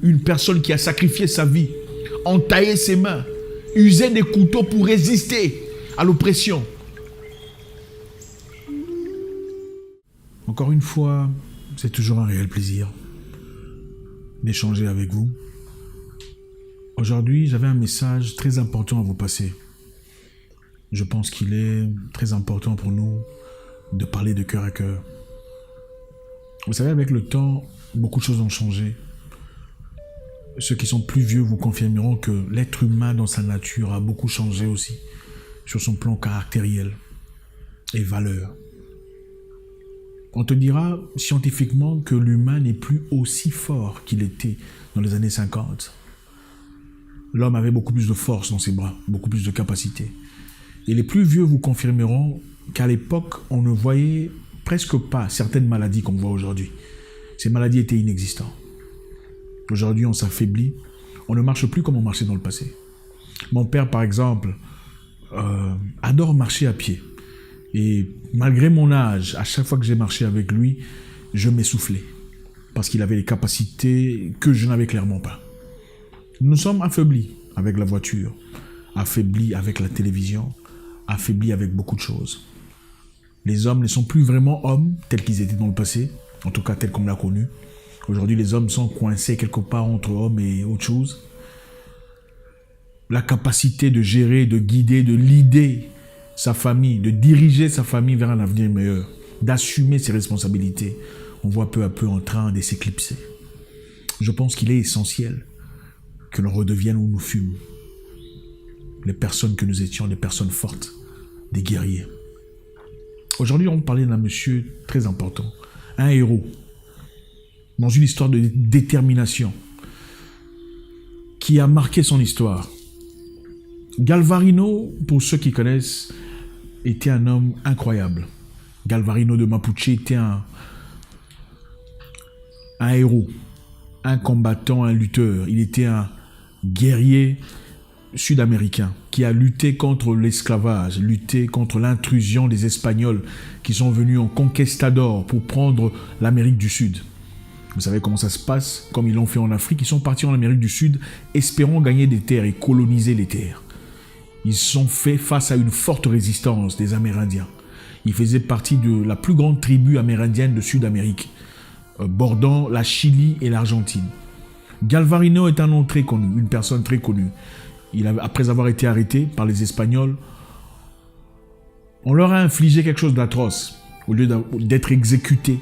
Une personne qui a sacrifié sa vie, entaillé ses mains, usé des couteaux pour résister à l'oppression. Encore une fois, c'est toujours un réel plaisir d'échanger avec vous. Aujourd'hui, j'avais un message très important à vous passer. Je pense qu'il est très important pour nous de parler de cœur à cœur. Vous savez, avec le temps, beaucoup de choses ont changé. Ceux qui sont plus vieux vous confirmeront que l'être humain dans sa nature a beaucoup changé aussi, sur son plan caractériel et valeur. On te dira scientifiquement que l'humain n'est plus aussi fort qu'il était dans les années 50. L'homme avait beaucoup plus de force dans ses bras, beaucoup plus de capacité. Et les plus vieux vous confirmeront qu'à l'époque, on ne voyait presque pas certaines maladies qu'on voit aujourd'hui. Ces maladies étaient inexistantes. Aujourd'hui, on s'affaiblit. On ne marche plus comme on marchait dans le passé. Mon père, par exemple, adore marcher à pied. Et malgré mon âge, à chaque fois que j'ai marché avec lui, je m'essoufflais. Parce qu'il avait les capacités que je n'avais clairement pas. Nous sommes affaiblis avec la voiture, affaiblis avec la télévision, affaiblis avec beaucoup de choses. Les hommes ne sont plus vraiment hommes tels qu'ils étaient dans le passé, en tout cas tels qu'on l'a connu. Aujourd'hui, les hommes sont coincés quelque part entre hommes et autre chose. La capacité de gérer, de guider, de leader sa famille, de diriger sa famille vers un avenir meilleur, d'assumer ses responsabilités, on voit peu à peu en train de s'éclipser. Je pense qu'il est essentiel que l'on redevienne où nous fûmes. Les personnes que nous étions, des personnes fortes, des guerriers. Aujourd'hui, on va parler d'un monsieur très important, un héros, dans une histoire de détermination, qui a marqué son histoire. Galvarino, pour ceux qui connaissent, était un homme incroyable. Galvarino de Mapuche était un héros, un combattant, un lutteur. Il était un guerrier sud-américain qui a lutté contre l'esclavage, lutté contre l'intrusion des Espagnols qui sont venus en conquistadors pour prendre l'Amérique du Sud. Vous savez comment ça se passe, comme ils l'ont fait en Afrique. Ils sont partis en Amérique du Sud espérant gagner des terres et coloniser les terres. Ils sont faits face à une forte résistance des Amérindiens. Ils faisaient partie de la plus grande tribu amérindienne de Sud-Amérique, bordant la Chili et l'Argentine. Galvarino est un nom très connu, une personne très connue. Après avoir été arrêté par les Espagnols, on leur a infligé quelque chose d'atroce. Au lieu d'être exécuté,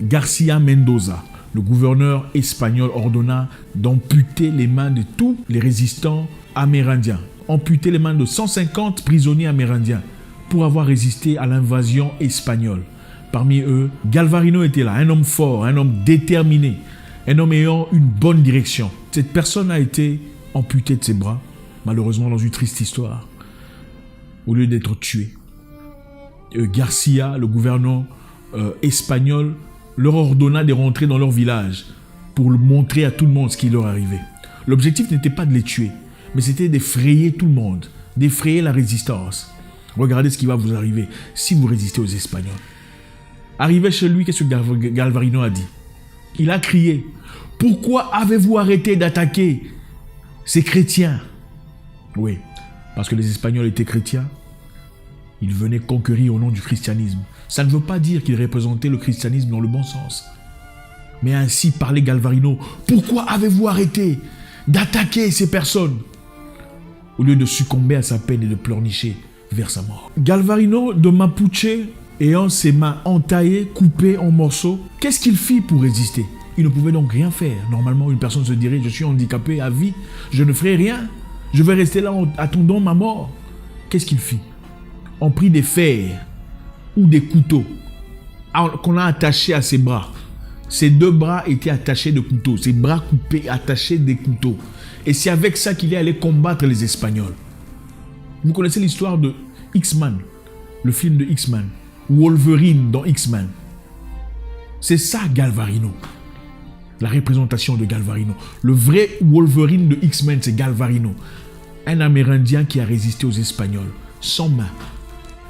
Garcia Mendoza, le gouverneur espagnol, ordonna d'amputer les mains de tous les résistants amérindiens, amputer les mains de 150 prisonniers amérindiens pour avoir résisté à l'invasion espagnole. Parmi eux, Galvarino était là, un homme fort, un homme déterminé, un homme ayant une bonne direction. Cette personne a été amputée de ses bras, malheureusement dans une triste histoire, au lieu d'être tué. Garcia, le gouverneur espagnol, leur ordonna de rentrer dans leur village pour montrer à tout le monde ce qui leur arrivait. L'objectif n'était pas de les tuer, mais c'était d'effrayer tout le monde, d'effrayer la résistance. Regardez ce qui va vous arriver si vous résistez aux Espagnols. Arrivé chez lui, qu'est-ce que Galvarino a dit? Il a crié, « Pourquoi avez-vous arrêté d'attaquer ces chrétiens ?» Oui, parce que les Espagnols étaient chrétiens. Ils venaient conquérir au nom du christianisme. Ça ne veut pas dire qu'ils représentaient le christianisme dans le bon sens. Mais ainsi parlait Galvarino. Pourquoi avez-vous arrêté d'attaquer ces personnes au lieu de succomber à sa peine et de pleurnicher vers sa mort? Galvarino de Mapuche, ayant ses mains entaillées, coupées en morceaux, qu'est-ce qu'il fit pour résister? Il ne pouvait donc rien faire. Normalement, une personne se dirait, je suis handicapé à vie, je ne ferai rien. Je vais rester là en attendant ma mort. Qu'est-ce qu'il fit? On prit des fers ou des couteaux qu'on a attachés à ses bras. Ses deux bras étaient attachés de couteaux, ses bras coupés, attachés des couteaux. Et c'est avec ça qu'il est allé combattre les Espagnols. Vous connaissez l'histoire de X-Men, le film de X-Men, Wolverine dans X-Men. C'est ça Galvarino, la représentation de Galvarino. Le vrai Wolverine de X-Men, c'est Galvarino, un Amérindien qui a résisté aux Espagnols, sans main,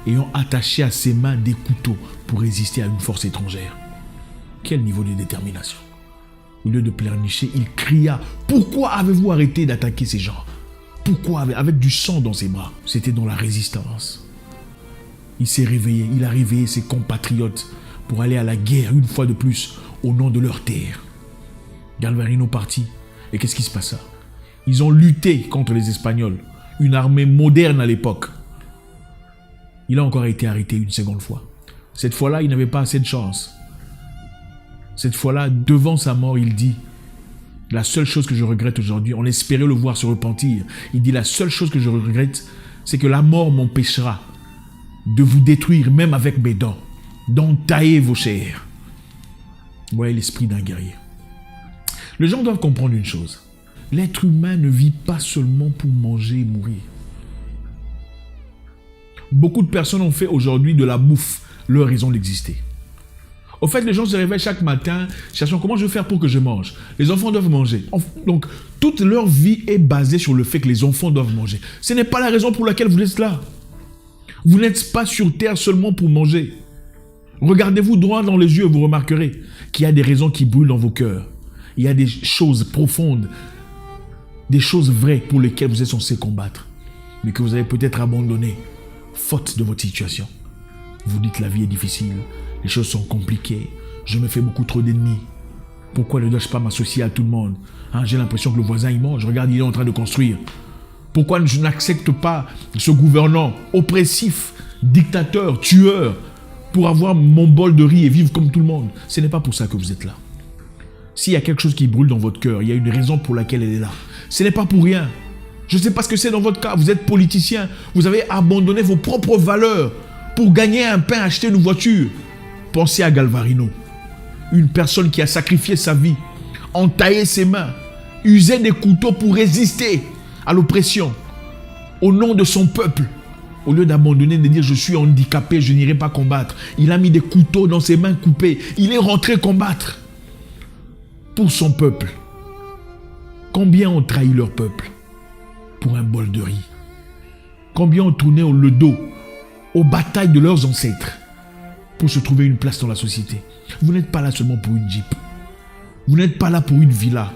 ayant attaché à ses mains des couteaux pour résister à une force étrangère. Quel niveau de détermination! Au lieu de pleurnicher, il cria « Pourquoi avez-vous arrêté d'attaquer ces gens? Pourquoi avec du sang dans ses bras ?» C'était dans la résistance. Il s'est réveillé, il a réveillé ses compatriotes pour aller à la guerre une fois de plus au nom de leur terre. Galvarino partit. Et qu'est-ce qui se passa? Ils ont lutté contre les Espagnols, une armée moderne à l'époque. Il a encore été arrêté une seconde fois. Cette fois-là, il n'avait pas assez de chance. Cette fois-là, devant sa mort, il dit « La seule chose que je regrette aujourd'hui, on espérait le voir se repentir. Il dit « La seule chose que je regrette, c'est que la mort m'empêchera de vous détruire, même avec mes dents, d'entailler vos chairs. » Vous voyez l'esprit d'un guerrier. Les gens doivent comprendre une chose. L'être humain ne vit pas seulement pour manger et mourir. Beaucoup de personnes ont fait aujourd'hui de la bouffe leur raison d'exister. Au fait, les gens se réveillent chaque matin, cherchant comment je vais faire pour que je mange. Les enfants doivent manger. Donc, toute leur vie est basée sur le fait que les enfants doivent manger. Ce n'est pas la raison pour laquelle vous êtes là. Vous n'êtes pas sur terre seulement pour manger. Regardez-vous droit dans les yeux et vous remarquerez qu'il y a des raisons qui brûlent dans vos cœurs. Il y a des choses profondes, des choses vraies pour lesquelles vous êtes censé combattre, mais que vous avez peut-être abandonnées, faute de votre situation. Vous dites la vie est difficile, les choses sont compliquées, je me fais beaucoup trop d'ennemis. Pourquoi ne dois-je pas m'associer à tout le monde? J'ai l'impression que le voisin il mange, regarde il est en train de construire. Pourquoi je n'accepte pas ce gouvernant oppressif, dictateur, tueur, pour avoir mon bol de riz et vivre comme tout le monde? Ce n'est pas pour ça que vous êtes là. S'il y a quelque chose qui brûle dans votre cœur, il y a une raison pour laquelle elle est là. Ce n'est pas pour rien. Je ne sais pas ce que c'est dans votre cas. Vous êtes politicien. Vous avez abandonné vos propres valeurs pour gagner un pain, acheter une voiture. Pensez à Galvarino. Une personne qui a sacrifié sa vie, entaillé ses mains, usé des couteaux pour résister à l'oppression au nom de son peuple. Au lieu d'abandonner, de dire je suis handicapé, je n'irai pas combattre. Il a mis des couteaux dans ses mains coupées. Il est rentré combattre pour son peuple. Combien ont trahi leur peuple pour un bol de riz? Combien ont tourné le dos aux batailles de leurs ancêtres pour se trouver une place dans la société? Vous n'êtes pas là seulement pour une jeep. Vous n'êtes pas là pour une villa.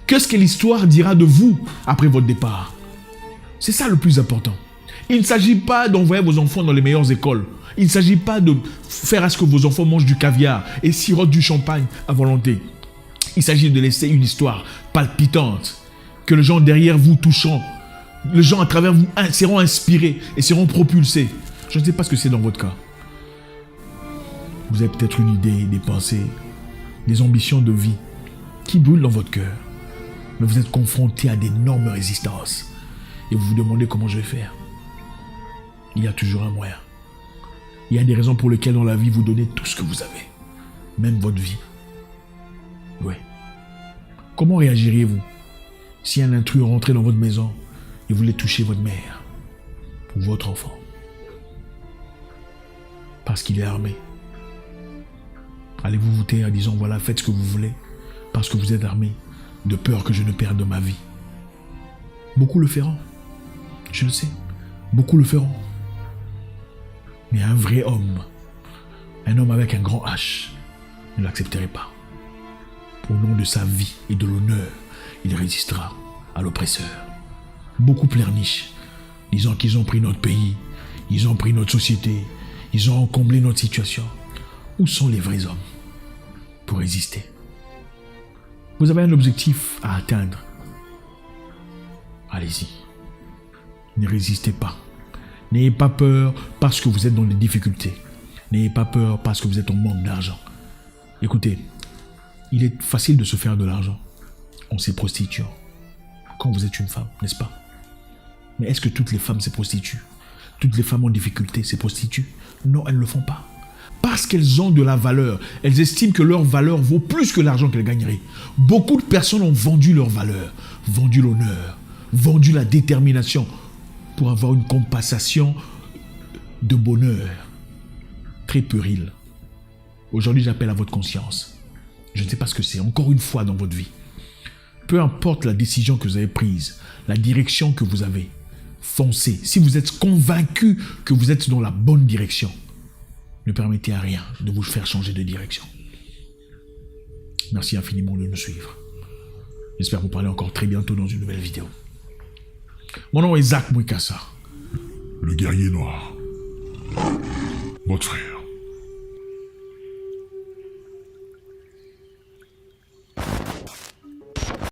Qu'est-ce que l'histoire dira de vous après votre départ? C'est ça le plus important. Il ne s'agit pas d'envoyer vos enfants dans les meilleures écoles. Il ne s'agit pas de faire à ce que vos enfants mangent du caviar et sirotent du champagne à volonté. Il s'agit de laisser une histoire palpitante, que les gens derrière vous touchant, les gens à travers vous seront inspirés et seront propulsés. Je ne sais pas ce que c'est dans votre cas. Vous avez peut-être une idée, des pensées, des ambitions de vie qui brûlent dans votre cœur. Mais vous êtes confronté à d'énormes résistances. Et vous vous demandez comment je vais faire. Il y a toujours un moyen. Il y a des raisons pour lesquelles dans la vie vous donnez tout ce que vous avez. Même votre vie. Oui. Comment réagiriez-vous si un intrus rentrait dans votre maison et voulait toucher votre mère ou votre enfant? Parce qu'il est armé. Allez-vous vous taire en disant voilà, faites ce que vous voulez parce que vous êtes armé, de peur que je ne perde ma vie? Beaucoup le feront. Je le sais. Beaucoup le feront. Mais un vrai homme, un homme avec un grand H, ne l'accepterait pas. Au nom de sa vie et de l'honneur, il résistera à l'oppresseur. Beaucoup pleurnichent, disant qu'ils ont pris notre pays, ils ont pris notre société, ils ont comblé notre situation. Où sont les vrais hommes pour résister? Vous avez un objectif à atteindre. Allez-y. Ne résistez pas. N'ayez pas peur parce que vous êtes dans des difficultés. N'ayez pas peur parce que vous êtes en manque d'argent. Écoutez, il est facile de se faire de l'argent en se prostituant. Quand vous êtes une femme, n'est-ce pas? Mais est-ce que toutes les femmes se prostituent? Toutes les femmes en difficulté se prostituent? Non, elles ne le font pas. Parce qu'elles ont de la valeur. Elles estiment que leur valeur vaut plus que l'argent qu'elles gagneraient. Beaucoup de personnes ont vendu leur valeur, vendu l'honneur, vendu la détermination pour avoir une compensation de bonheur très puérile. Aujourd'hui, j'appelle à votre conscience. Je ne sais pas ce que c'est, encore une fois dans votre vie. Peu importe la décision que vous avez prise, la direction que vous avez, foncez. Si vous êtes convaincu que vous êtes dans la bonne direction, ne permettez à rien de vous faire changer de direction. Merci infiniment de nous suivre. J'espère vous parler encore très bientôt dans une nouvelle vidéo. Mon nom est Zach Mwikassa, le guerrier noir. Votre frère.